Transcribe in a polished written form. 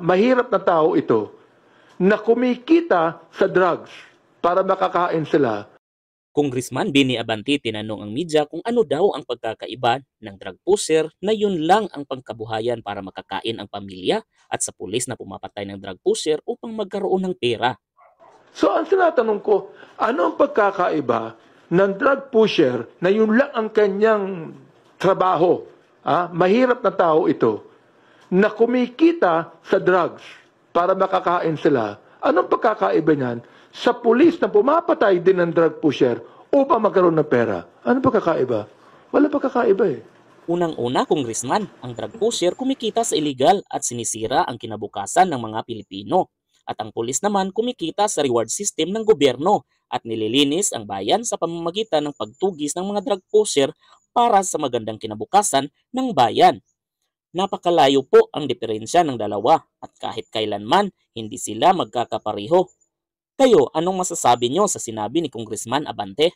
mahirap na tao ito na kumikita sa drugs para makakain sila. Congressman Benny Abante tinanong ang media kung ano daw ang pagkakaiba ng drug pusher na yun lang ang pangkabuhayan para makakain ang pamilya at sa pulis na pumapatay ng drug pusher upang magkaroon ng pera. So ang tinatanong ko, ano ang pagkakaiba ng drug pusher na yun lang ang kanyang trabaho? Mahirap na tao ito na kumikita sa drugs para makakain sila. Anong pagkakaiba niyan sa pulis na pumapatay din ng drug pusher upang magkaroon ng pera? Anong pagkakaiba? Wala pagkakaiba eh. Unang-una, Congressman, ang drug pusher kumikita sa illegal at sinisira ang kinabukasan ng mga Pilipino. At ang pulis naman kumikita sa reward system ng gobyerno at nililinis ang bayan sa pamamagitan ng pagtugis ng mga drug pusher para sa magandang kinabukasan ng bayan. Napakalayo po ang diferensya ng dalawa at kahit kailanman hindi sila magkakapareho. Kayo, anong masasabi nyo sa sinabi ni Congressman Abante?